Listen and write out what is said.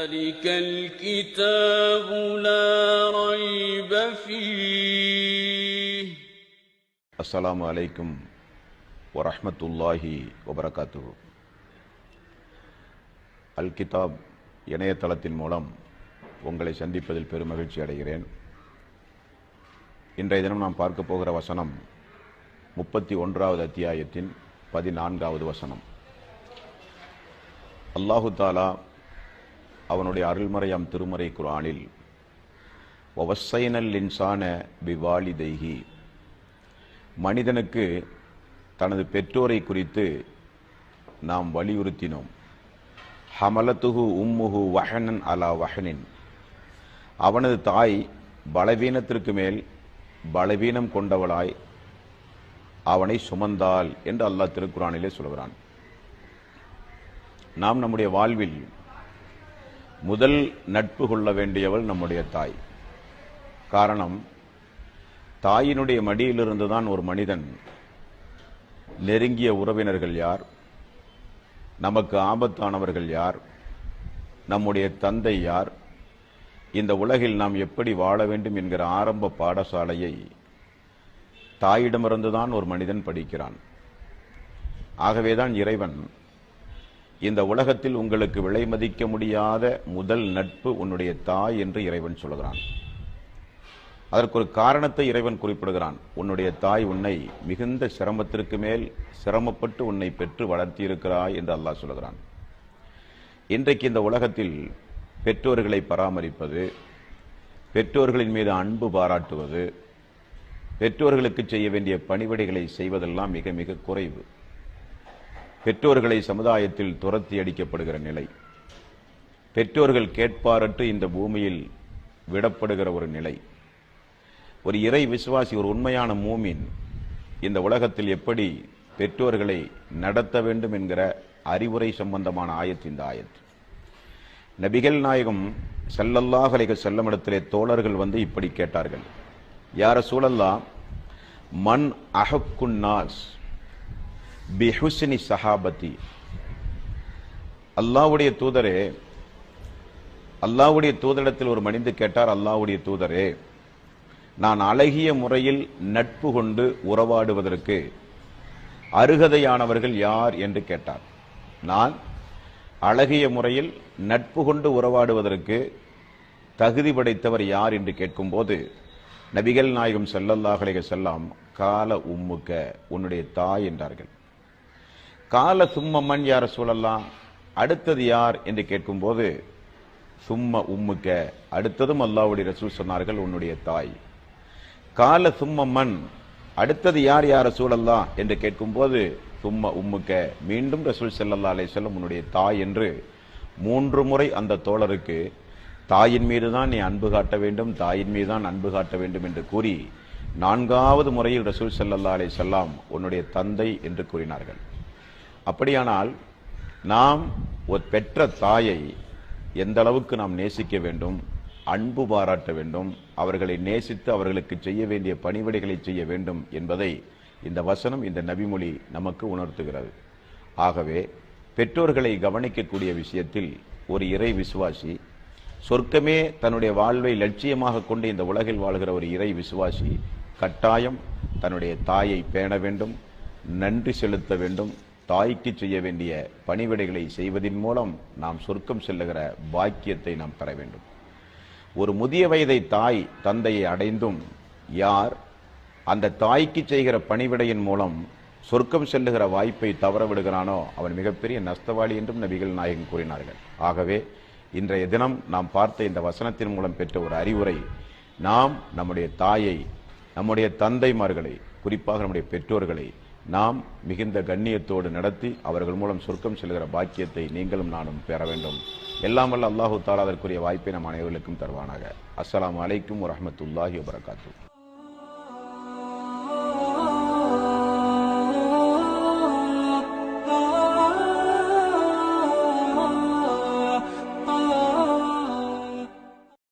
ذلك الكتاب لا ريب فيه. அஸ்ஸலாமு அலைக்கும் வரஹ்மத்துல்லாஹி வபரகாத்துஹு. அல் கிதாப் இணையதளத்தின் மூலம் உங்களை சந்திப்பதில் பெரும் மகிழ்ச்சி அடைகிறேன். இன்றைய தினம் நாம் பார்க்க போகிற வசனம் 31வது அத்தியாயத்தின் 14வது வசனம். அல்லாஹு தாலா அவனுடைய அருள்மறையாம் திருமறை குர்ஆனில் வவஸ்ஸைனல் இன்சான பிவாலிதைஹி, மனிதனுக்கு தனது பெற்றோரை குறித்து நாம் வலியுறுத்தினோம். ஹமலத்துஹு உம்முஹு வஹனன் அலா வஹனின், அவனது தாய் பலவீனத்திற்கு மேல் பலவீனம் கொண்டவளாய் அவனை சுமந்தாள் என்று அல்லாஹ் திருக்குர்ஆனிலே சொல்கிறான். நாம் நம்முடைய வாழ்வில் முதல் நட்பு கொள்ள வேண்டியவள் நம்முடைய தாய். காரணம், தாயினுடைய மடியிலிருந்து தான் ஒரு மனிதன் நெருங்கிய உறவினர்கள் யார், நமக்கு ஆபத்தானவர்கள் யார், நம்முடைய தந்தை யார், இந்த உலகில் நாம் எப்படி வாழ வேண்டும் என்கிற ஆரம்ப பாடசாலையை தாயிடமிருந்துதான் ஒரு மனிதன் படிக்கிறான். ஆகவேதான் இறைவன் இந்த உலகத்தில் உங்களுக்கு விலை மதிக்க முடியாத முதல் நட்பு உன்னுடைய தாய் என்று இறைவன் சொல்கிறான். அதற்கு ஒரு காரணத்தை இறைவன் குறிப்பிடுகிறான். உன்னுடைய தாய் உன்னை மிகுந்த சிரமத்திற்கு மேல் சிரமப்பட்டு உன்னை பெற்று வளர்த்தியிருக்கிறாய் என்று அல்லாஹ் சொல்கிறான். இன்றைக்கு இந்த உலகத்தில் பெற்றோர்களை பராமரிப்பது, பெற்றோர்களின் மீது அன்பு பாராட்டுவது, பெற்றோர்களுக்கு செய்ய வேண்டிய பணிவிடைகளை செய்வதெல்லாம் மிக மிக குறைவு. பெற்றோர்களை சமுதாயத்தில் துரத்தி அடிக்கப்படுகிற நிலை, பெற்றோர்கள் கேட்பாரற்று இந்த பூமியில் விடப்படுகிற ஒரு நிலை. ஒரு இறை விசுவாசி, ஒரு உண்மையான மூமின் இந்த உலகத்தில் எப்படி பெற்றோர்களை நடத்த வேண்டும் என்கிற அறிவுரை சம்பந்தமான ஆயத் இந்த ஆயத். நபிகள் நாயகம் ஸல்லல்லாஹு அலைஹி வஸல்லம் இடத்திலே தோழர்கள் வந்து இப்படி கேட்டார்கள், யா ரசூலல்லாஹ், மன் அஹக்குன் நாஸ் பிஹுஸ்னி ஸஹாபதி. அல்லாஹ்வுடைய தூதரே, அல்லாஹ்வுடைய தூதரிடத்தில் ஒரு மனிதர் கேட்டார், அல்லாஹ்வுடைய தூதரே, நான் அழகிய முறையில் நட்பு கொண்டு உறவாடுவதற்கு அருகதையானவர்கள் யார் என்று கேட்டார். நான் அழகிய முறையில் நட்பு கொண்டு உறவாடுவதற்கு தகுதி படைத்தவர் யார் என்று கேட்கும்போது நபிகள் நாயகம் ஸல்லல்லாஹு அலைஹி வஸல்லம் கால உம்முக்க, உன்னுடைய தாய் என்றார்கள். கால சும்ம மன் யா ரசூலல்லாஹ், அடுத்தது யார் என்று கேட்கும்போது சும்ம உம்முக்க, அடுத்ததும் அல்லாஹ்வுடைய ரசூல் சொன்னார்கள், உன்னுடைய தாய். கால சும்ம மன், அடுத்தது யார் யா ரசூலல்லாஹ் என்று கேட்கும்போது சும்ம உம்முக்க, மீண்டும் ரசூல் ஸல்லல்லாஹு அலைஹி வஸல்லம் உன்னுடைய தாய் என்று 3 முறை அந்த தோழருக்கு தாயின் மீதுதான் நீ அன்பு காட்ட வேண்டும், தாயின் மீதுதான் அன்பு காட்ட வேண்டும் என்று கூறி 4வது முறையில் ரசூல் ஸல்லல்லாஹு அலைஹி வஸல்லம் உன்னுடைய தந்தை என்று கூறினார்கள். அப்படியானால் நாம் ஒரு பெற்ற தாயை எந்த அளவுக்கு நாம் நேசிக்க வேண்டும், அன்பு பாராட்ட வேண்டும், அவர்களை நேசித்து அவர்களுக்கு செய்ய வேண்டிய பணிவிடைகளை செய்ய வேண்டும் என்பதை இந்த வசனம், இந்த நபிமொழி நமக்கு உணர்த்துகிறது. ஆகவே பெற்றோர்களை கவனிக்கக்கூடிய விஷயத்தில் ஒரு இறை விசுவாசி, சொர்க்கமே தன்னுடைய வாழ்வை லட்சியமாக கொண்டு இந்த உலகில் வாழ்கிற ஒரு இறை விசுவாசி கட்டாயம் தன்னுடைய தாயை பேண வேண்டும், நன்றி செலுத்த வேண்டும், தாய்க்கு செய்ய வேண்டிய பணிவிடைகளை செய்வதன் மூலம் நாம் சொர்க்கம் செல்லுகிற பாக்கியத்தை நாம் பெற வேண்டும். ஒரு முதிய வயதை தாய் தந்தையை அடைந்தும் யார் அந்த தாய்க்கு செய்கிற பணிவிடையின் மூலம் சொர்க்கம் செல்லுகிற வாய்ப்பை தவற விடுகிறானோ அவன் மிகப்பெரிய நஷ்டவாளி என்றும் நபிகள் நாயகம் கூறினார்கள். ஆகவே இன்றைய தினம் நாம் பார்த்த இந்த வசனத்தின் மூலம் பெற்ற ஒரு அறிவுரை, நாம் நம்முடைய தாயை, நம்முடைய தந்தைமார்களை, குறிப்பாக நம்முடைய பெற்றோர்களை நாம் மிகுந்த கண்ணியத்தோடு நடத்தி அவர்கள் மூலம் சொர்க்கம் செல்கிற பாக்கியத்தை நீங்களும் நானும் பெற வேண்டும். எல்லாம் வல்ல அல்லாஹு தஆலா அதற்குரிய வாய்ப்பை நம் அனைவருக்கும் தருவானாக. அஸ்ஸலாமு அலைக்கும் வரஹ்மத்துல்லாஹி வபரகாத்துஹு.